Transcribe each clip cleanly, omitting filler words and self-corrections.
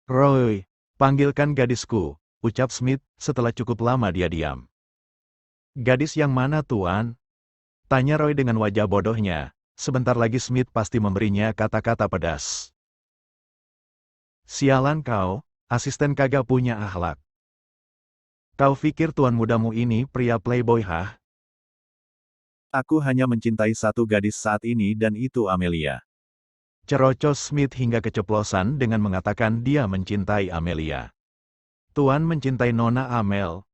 Roy, panggilkan gadisku, ucap Smith setelah cukup lama dia diam. Gadis yang mana tuan? Tanya Roy dengan wajah bodohnya. Sebentar lagi Smith pasti memberinya kata-kata pedas. Sialan kau, asisten kagak punya akhlak. Kau pikir tuan mudamu ini pria playboy hah? Aku hanya mencintai satu gadis saat ini dan itu Amelia. Cerocos Smith hingga keceplosan dengan mengatakan dia mencintai Amelia. Tuan mencintai Nona Amel.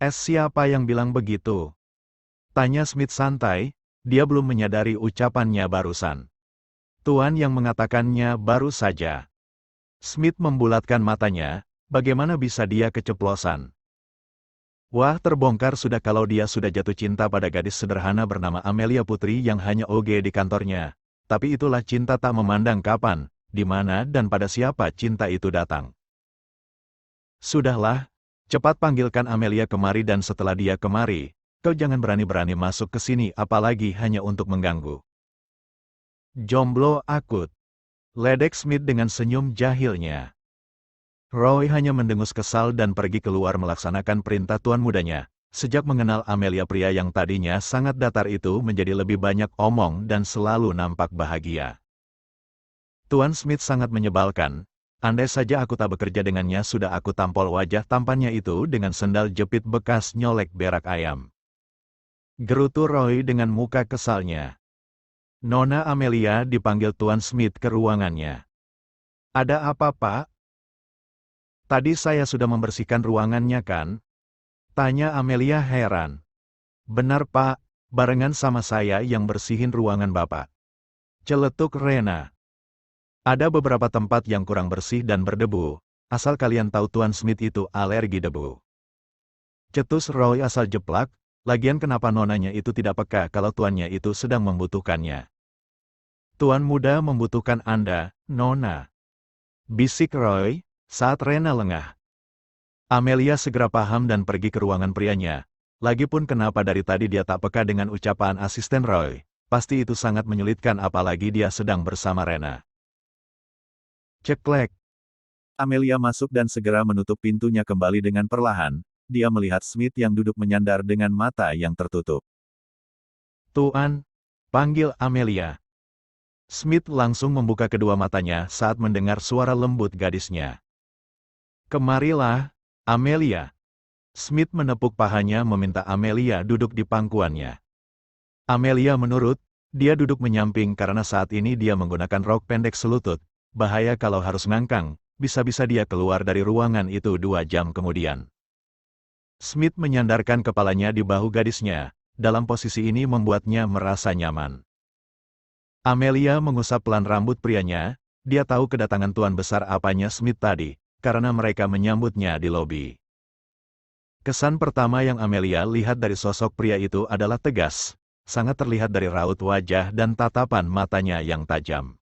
Siapa yang bilang begitu? Tanya Smith santai, dia belum menyadari ucapannya barusan. Tuan yang mengatakannya baru saja. Smith membulatkan matanya, bagaimana bisa dia keceplosan? Wah, terbongkar sudah kalau dia sudah jatuh cinta pada gadis sederhana bernama Amelia Putri yang hanya OG di kantornya. Tapi itulah cinta tak memandang kapan, di mana dan pada siapa cinta itu datang. Sudahlah, cepat panggilkan Amelia kemari dan setelah dia kemari, kau jangan berani-berani masuk ke sini apalagi hanya untuk mengganggu. Jomblo akut. Ledek Smith dengan senyum jahilnya. Roy hanya mendengus kesal dan pergi keluar melaksanakan perintah tuan mudanya. Sejak mengenal Amelia pria yang tadinya sangat datar itu menjadi lebih banyak omong dan selalu nampak bahagia. Tuan Smith sangat menyebalkan. Andai saja aku tak bekerja dengannya sudah aku tampol wajah tampannya itu dengan sendal jepit bekas nyolek berak ayam. Gerutu Roy dengan muka kesalnya. Nona Amelia dipanggil Tuan Smith ke ruangannya. Ada apa, Pak? Tadi saya sudah membersihkan ruangannya kan? Tanya Amelia heran. Benar Pak, barengan sama saya yang bersihin ruangan Bapak. Celetuk Rena. Ada beberapa tempat yang kurang bersih dan berdebu, asal kalian tahu Tuan Smith itu alergi debu. Cetus Roy asal jeplak, lagian kenapa nonanya itu tidak peka kalau tuannya itu sedang membutuhkannya. Tuan muda membutuhkan Anda, Nona. Bisik Roy, saat Rena lengah. Amelia segera paham dan pergi ke ruangan prianya. Lagipun kenapa dari tadi dia tak peka dengan ucapan asisten Roy, pasti itu sangat menyulitkan apalagi dia sedang bersama Rena. Ceklek. Amelia masuk dan segera menutup pintunya kembali dengan perlahan. Dia melihat Smith yang duduk menyandar dengan mata yang tertutup. Tuan, panggil Amelia. Smith langsung membuka kedua matanya saat mendengar suara lembut gadisnya. Kemarilah, Amelia. Smith menepuk pahanya meminta Amelia duduk di pangkuannya. Amelia menurut, dia duduk menyamping karena saat ini dia menggunakan rok pendek selutut. Bahaya kalau harus ngangkang, bisa-bisa dia keluar dari ruangan itu 2 jam kemudian. Smith menyandarkan kepalanya di bahu gadisnya, dalam posisi ini membuatnya merasa nyaman. Amelia mengusap pelan rambut prianya, dia tahu kedatangan tuan besar apanya Smith tadi, karena mereka menyambutnya di lobi. Kesan pertama yang Amelia lihat dari sosok pria itu adalah tegas, sangat terlihat dari raut wajah dan tatapan matanya yang tajam.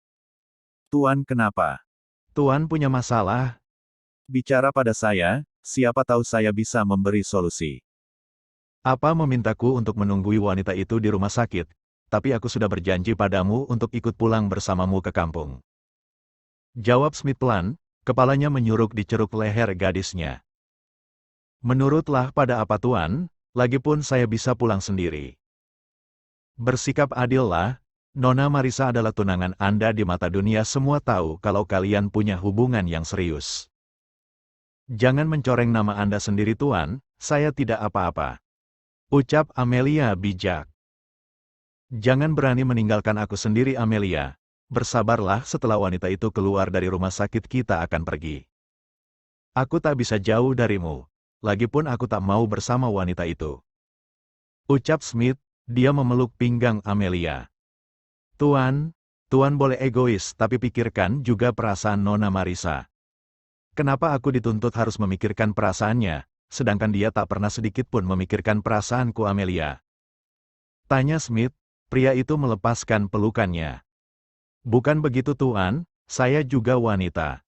Tuan kenapa? Tuan punya masalah? Bicara pada saya, siapa tahu saya bisa memberi solusi. Apa memintaku untuk menunggui wanita itu di rumah sakit, tapi aku sudah berjanji padamu untuk ikut pulang bersamamu ke kampung. Jawab Smith pelan, kepalanya menyuruk di ceruk leher gadisnya. Menurutlah pada apa tuan, lagipun saya bisa pulang sendiri. Bersikap adillah, Nona Marisa adalah tunangan Anda di mata dunia semua tahu kalau kalian punya hubungan yang serius. Jangan mencoreng nama Anda sendiri tuan, saya tidak apa-apa. Ucap Amelia bijak. Jangan berani meninggalkan aku sendiri Amelia, bersabarlah setelah wanita itu keluar dari rumah sakit kita akan pergi. Aku tak bisa jauh darimu. Lagipun aku tak mau bersama wanita itu. Ucap Smith, dia memeluk pinggang Amelia. Tuan boleh egois tapi pikirkan juga perasaan Nona Marisa. Kenapa aku dituntut harus memikirkan perasaannya, sedangkan dia tak pernah sedikit pun memikirkan perasaanku Amelia? Tanya Smith, pria itu melepaskan pelukannya. Bukan begitu tuan, saya juga wanita.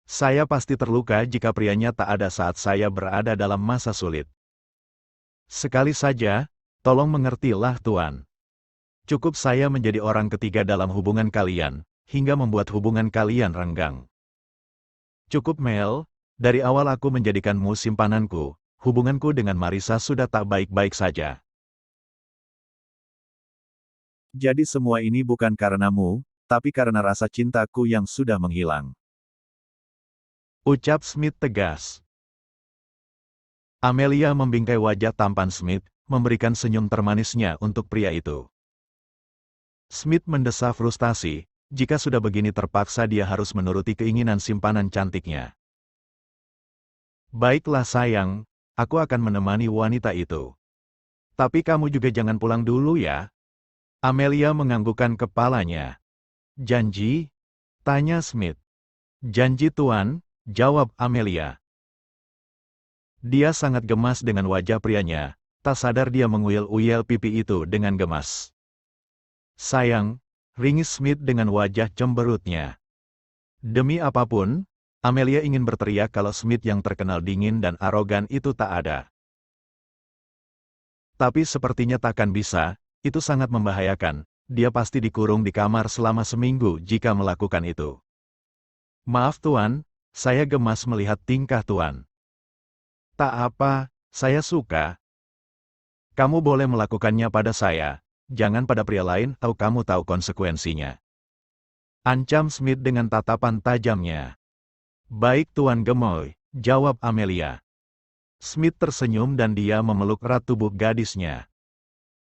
Saya pasti terluka jika prianya tak ada saat saya berada dalam masa sulit. Sekali saja, tolong mengertilah tuan. Cukup saya menjadi orang ketiga dalam hubungan kalian, hingga membuat hubungan kalian renggang. Cukup Mel, dari awal aku menjadikanmu simpananku, hubunganku dengan Marisa sudah tak baik-baik saja. Jadi semua ini bukan karenamu, tapi karena rasa cintaku yang sudah menghilang. Ucap Smith tegas. Amelia membingkai wajah tampan Smith, memberikan senyum termanisnya untuk pria itu. Smith mendesah frustasi, jika sudah begini terpaksa dia harus menuruti keinginan simpanan cantiknya. Baiklah sayang, aku akan menemani wanita itu. Tapi kamu juga jangan pulang dulu ya. Amelia menganggukkan kepalanya. Janji? Tanya Smith. Janji Tuan, jawab Amelia. Dia sangat gemas dengan wajah prianya, tak sadar dia menguyel-uyel pipi itu dengan gemas. Sayang, ringis Smith dengan wajah cemberutnya. Demi apapun, Amelia ingin berteriak kalau Smith yang terkenal dingin dan arogan itu tak ada. Tapi sepertinya takkan bisa, itu sangat membahayakan, dia pasti dikurung di kamar selama seminggu jika melakukan itu. Maaf Tuan, saya gemas melihat tingkah Tuan. Tak apa, saya suka. Kamu boleh melakukannya pada saya, jangan pada pria lain atau kamu tahu konsekuensinya. Ancam Smith dengan tatapan tajamnya. Baik Tuan Gemoy, jawab Amelia. Smith tersenyum dan dia memeluk erat tubuh gadisnya.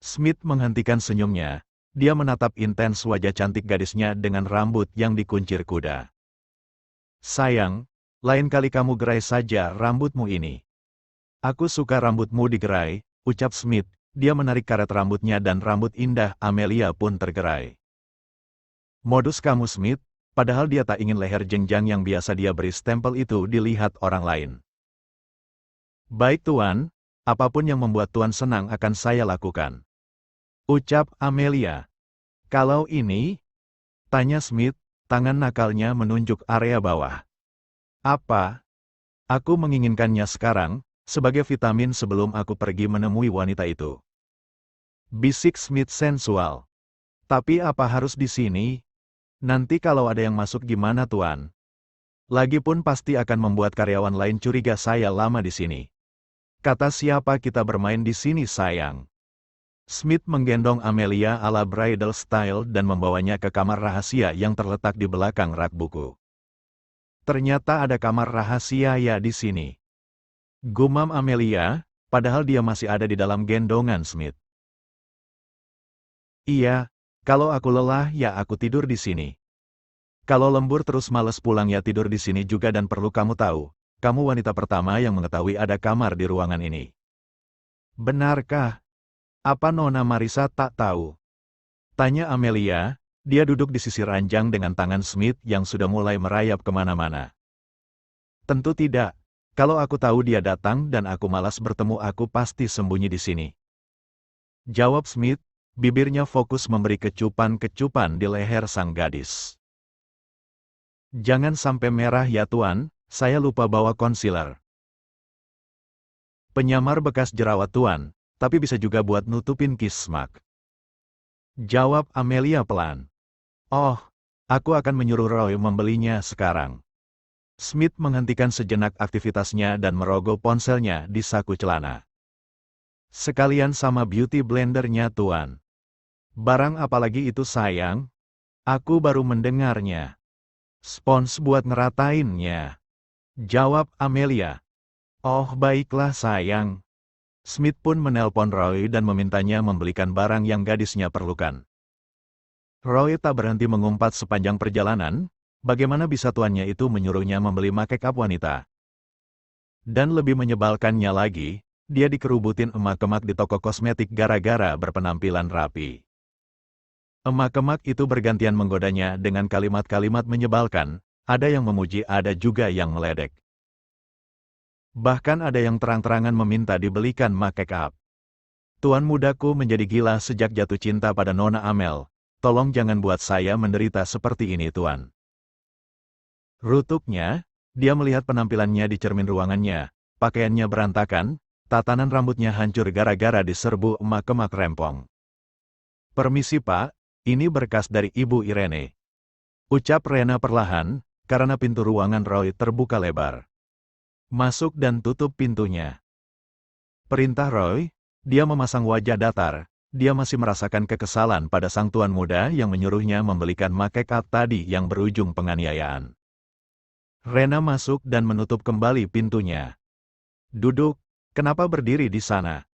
Smith menghentikan senyumnya, dia menatap intens wajah cantik gadisnya dengan rambut yang dikuncir kuda. Sayang, lain kali kamu gerai saja rambutmu ini. Aku suka rambutmu digerai, ucap Smith, dia menarik karet rambutnya dan rambut indah Amelia pun tergerai. Modus kamu Smith, padahal dia tak ingin leher jenjang yang biasa dia beri stempel itu dilihat orang lain. Baik Tuan, apapun yang membuat Tuan senang akan saya lakukan. Ucap Amelia. Kalau ini? Tanya Smith, tangan nakalnya menunjuk area bawah. Apa? Aku menginginkannya sekarang, sebagai vitamin sebelum aku pergi menemui wanita itu. Bisik Smith sensual. Tapi apa harus di sini? Nanti kalau ada yang masuk gimana Tuan? Lagipun pasti akan membuat karyawan lain curiga saya lama di sini. Kata siapa kita bermain di sini sayang? Smith menggendong Amelia ala bridal style dan membawanya ke kamar rahasia yang terletak di belakang rak buku. Ternyata ada kamar rahasia ya di sini. Gumam Amelia, padahal dia masih ada di dalam gendongan Smith. Iya, kalau aku lelah ya aku tidur di sini. Kalau lembur terus males pulang ya tidur di sini juga dan perlu kamu tahu, kamu wanita pertama yang mengetahui ada kamar di ruangan ini. Benarkah? Apa Nona Marisa tak tahu? Tanya Amelia, dia duduk di sisi ranjang dengan tangan Smith yang sudah mulai merayap kemana-mana. Tentu tidak, kalau aku tahu dia datang dan aku malas bertemu aku pasti sembunyi di sini. Jawab Smith, bibirnya fokus memberi kecupan-kecupan di leher sang gadis. Jangan sampai merah ya Tuan, saya lupa bawa concealer. Penyamar bekas jerawat Tuan, tapi bisa juga buat nutupin kismak. Jawab Amelia pelan. Oh, aku akan menyuruh Roy membelinya sekarang. Smith menghentikan sejenak aktivitasnya dan merogoh ponselnya di saku celana. Sekalian sama beauty blendernya Tuan. Barang apalagi itu sayang? Aku baru mendengarnya. Spons buat ngeratainnya. Jawab Amelia. Oh baiklah sayang. Smith pun menelpon Roy dan memintanya membelikan barang yang gadisnya perlukan. Roy tak berhenti mengumpat sepanjang perjalanan, bagaimana bisa tuannya itu menyuruhnya membeli make-up wanita. Dan lebih menyebalkannya lagi, dia dikerubutin emak-emak di toko kosmetik gara-gara berpenampilan rapi. Emak-emak itu bergantian menggodanya dengan kalimat-kalimat menyebalkan, ada yang memuji ada juga yang meledek. Bahkan ada yang terang-terangan meminta dibelikan make-up. Tuan mudaku menjadi gila sejak jatuh cinta pada Nona Amel, tolong jangan buat saya menderita seperti ini Tuan. Rutuknya, dia melihat penampilannya di cermin ruangannya, pakaiannya berantakan, tatanan rambutnya hancur gara-gara diserbu emak-emak rempong. Permisi Pak, ini berkas dari Ibu Irene. Ucap Rena perlahan, karena pintu ruangan Roy terbuka lebar. Masuk dan tutup pintunya. Perintah Roy, dia memasang wajah datar. Dia masih merasakan kekesalan pada sang tuan muda yang menyuruhnya membelikan makekat tadi yang berujung penganiayaan. Rena masuk dan menutup kembali pintunya. Duduk, kenapa berdiri di sana?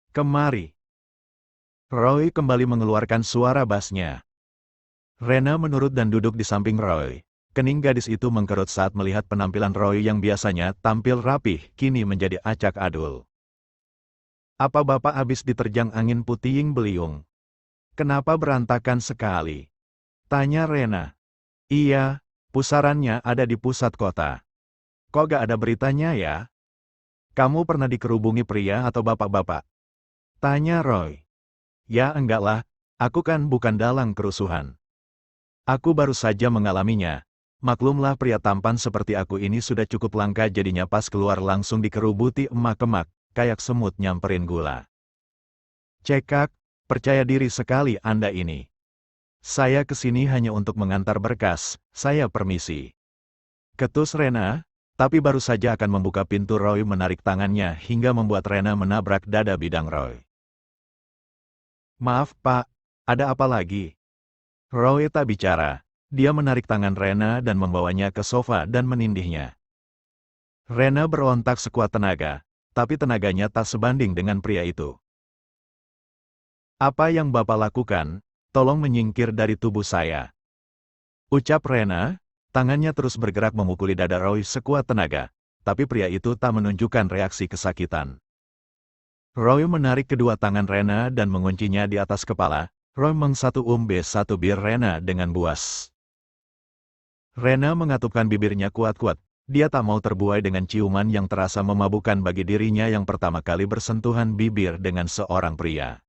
Kemari. Roy kembali mengeluarkan suara bassnya. Rena menurut dan duduk di samping Roy. Kening gadis itu mengkerut saat melihat penampilan Roy yang biasanya tampil rapih, kini menjadi acak adul. Apa Bapak habis diterjang angin puting beliung? Kenapa berantakan sekali? Tanya Rena. Iya, pusarannya ada di pusat kota. Kok gak ada beritanya ya? Kamu pernah dikerubungi pria atau bapak-bapak? Tanya Roy. Ya enggak lah, aku kan bukan dalang kerusuhan. Aku baru saja mengalaminya. Maklumlah pria tampan seperti aku ini sudah cukup langka jadinya pas keluar langsung dikerubuti emak-emak, kayak semut nyamperin gula. Cekak, percaya diri sekali Anda ini. Saya kesini hanya untuk mengantar berkas, saya permisi. Ketus Rena, tapi baru saja akan membuka pintu Roy menarik tangannya hingga membuat Rena menabrak dada bidang Roy. Maaf Pak, ada apa lagi? Roy tak bicara, dia menarik tangan Rena dan membawanya ke sofa dan menindihnya. Rena berontak sekuat tenaga, tapi tenaganya tak sebanding dengan pria itu. Apa yang Bapak lakukan, tolong menyingkir dari tubuh saya. Ucap Rena, tangannya terus bergerak memukuli dada Roy sekuat tenaga, tapi pria itu tak menunjukkan reaksi kesakitan. Roy menarik kedua tangan Rena dan menguncinya di atas kepala. Roy satu bir Rena dengan buas. Rena mengatupkan bibirnya kuat-kuat. Dia tak mau terbuai dengan ciuman yang terasa memabukkan bagi dirinya yang pertama kali bersentuhan bibir dengan seorang pria.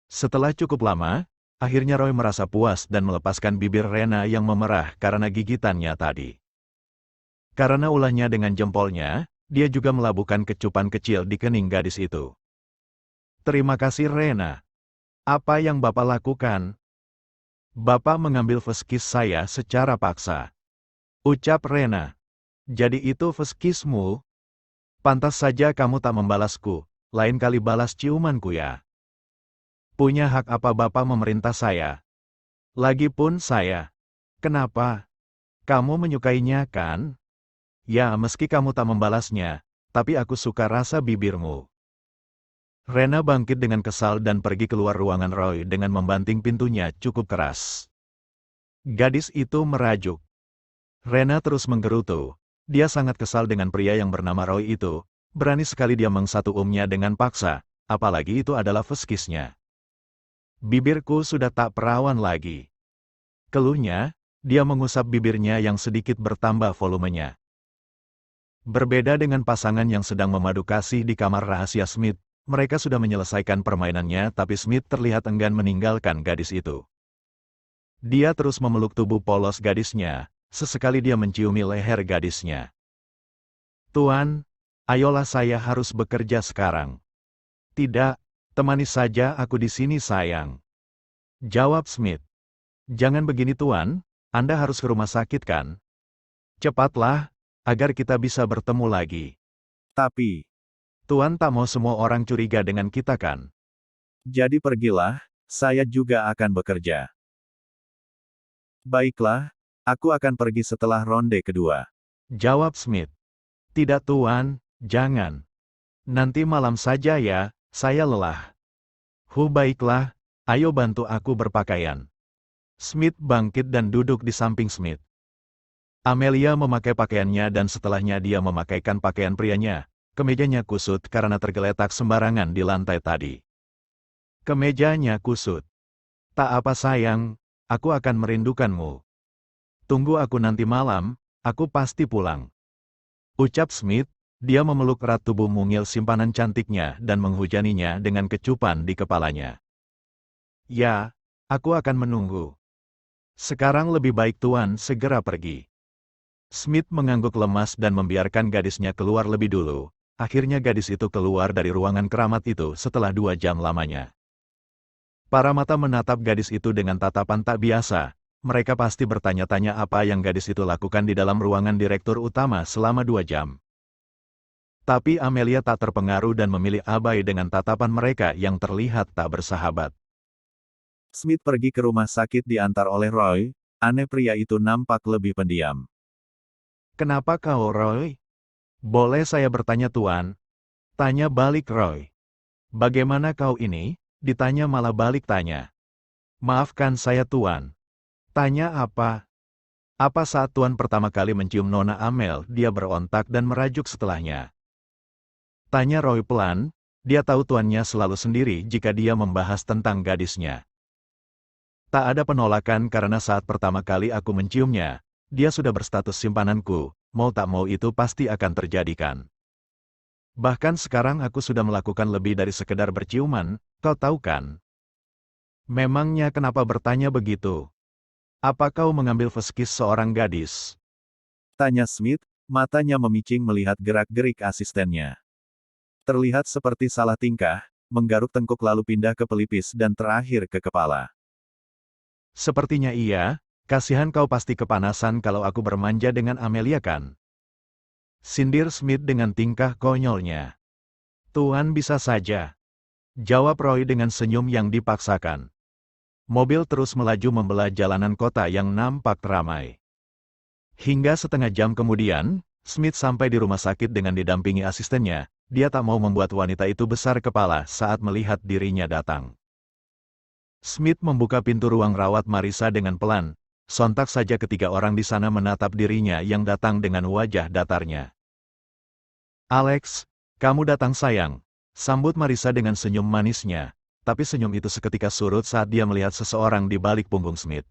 Setelah cukup lama, akhirnya Roy merasa puas dan melepaskan bibir Rena yang memerah karena gigitannya tadi. Karena ulahnya dengan jempolnya, dia juga melabuhkan kecupan kecil di kening gadis itu. Terima kasih Rena. Apa yang Bapak lakukan? Bapak mengambil feskis saya secara paksa. Ucap Rena. Jadi itu feskismu? Pantas saja kamu tak membalasku, lain kali balas ciumanku ya. Punya hak apa Bapak memerintah saya? Lagipun saya. Kenapa? Kamu menyukainya kan? Ya meski kamu tak membalasnya, tapi aku suka rasa bibirmu. Rena bangkit dengan kesal dan pergi keluar ruangan Roy dengan membanting pintunya cukup keras. Gadis itu merajuk. Rena terus menggerutu. Dia sangat kesal dengan pria yang bernama Roy itu. Berani sekali dia mengsatuumnya dengan paksa, apalagi itu adalah feskisnya. Bibirku sudah tak perawan lagi. Keluhnya, dia mengusap bibirnya yang sedikit bertambah volumenya. Berbeda dengan pasangan yang sedang memadu kasih di kamar rahasia Smith, mereka sudah menyelesaikan permainannya tapi Smith terlihat enggan meninggalkan gadis itu. Dia terus memeluk tubuh polos gadisnya. Sesekali dia menciumi leher gadisnya. Tuan, ayolah saya harus bekerja sekarang. Tidak, temani saja aku di sini sayang. Jawab Smith. Jangan begini Tuan, Anda harus ke rumah sakit kan? Cepatlah, agar kita bisa bertemu lagi. Tapi, Tuan tak mau semua orang curiga dengan kita kan? jadi pergilah, saya juga akan bekerja. Baiklah, aku akan pergi setelah ronde kedua. Jawab Smith. Tidak Tuan, jangan. Nanti malam saja ya, saya lelah. Baiklah, ayo bantu aku berpakaian. Smith bangkit dan duduk di samping Smith. Amelia memakai pakaiannya dan setelahnya dia memakaikan pakaian prianya. Kemejanya kusut karena tergeletak sembarangan di lantai tadi. Kemejanya kusut. Tak apa sayang, aku akan merindukanmu. Tunggu aku nanti malam, aku pasti pulang. Ucap Smith, dia memeluk erat tubuh mungil simpanan cantiknya dan menghujaninya dengan kecupan di kepalanya. Ya, aku akan menunggu. Sekarang lebih baik Tuan segera pergi. Smith mengangguk lemas dan membiarkan gadisnya keluar lebih dulu. Akhirnya gadis itu keluar dari ruangan keramat itu setelah 2 jam lamanya. Para mata menatap gadis itu dengan tatapan tak biasa. Mereka pasti bertanya-tanya apa yang gadis itu lakukan di dalam ruangan direktur utama selama 2 jam. Tapi Amelia tak terpengaruh dan memilih abai dengan tatapan mereka yang terlihat tak bersahabat. Smith pergi ke rumah sakit diantar oleh Roy. Aneh, pria itu nampak lebih pendiam. Kenapa kau, Roy? Boleh saya bertanya, Tuan? Tanya balik Roy. Bagaimana kau ini? Ditanya malah balik tanya. Maafkan saya, Tuan. Tanya apa? Apa saat Tuan pertama kali mencium Nona Amel, dia berontak dan merajuk setelahnya? Tanya Roy pelan, dia tahu tuannya selalu sendiri jika dia membahas tentang gadisnya. Tak ada penolakan karena saat pertama kali aku menciumnya, dia sudah berstatus simpananku, mau tak mau itu pasti akan terjadikan. Bahkan sekarang aku sudah melakukan lebih dari sekedar berciuman, kau tahu kan? Memangnya kenapa bertanya begitu? Apa kau mengambil feskis seorang gadis? Tanya Smith, matanya memicing melihat gerak-gerik asistennya. Terlihat seperti salah tingkah, menggaruk tengkuk lalu pindah ke pelipis dan terakhir ke kepala. Sepertinya iya, kasihan kau pasti kepanasan kalau aku bermanja dengan Amelia kan? Sindir Smith dengan tingkah konyolnya. Tuan bisa saja. Jawab Roy dengan senyum yang dipaksakan. Mobil terus melaju membelah jalanan kota yang nampak ramai. Hingga setengah jam kemudian, Smith sampai di rumah sakit dengan didampingi asistennya. Dia tak mau membuat wanita itu besar kepala saat melihat dirinya datang. Smith membuka pintu ruang rawat Marissa dengan pelan. Sontak saja ketiga orang di sana menatap dirinya yang datang dengan wajah datarnya. Alex, kamu datang sayang. Sambut Marissa dengan senyum manisnya. Tapi senyum itu seketika surut saat dia melihat seseorang di balik punggung Smith.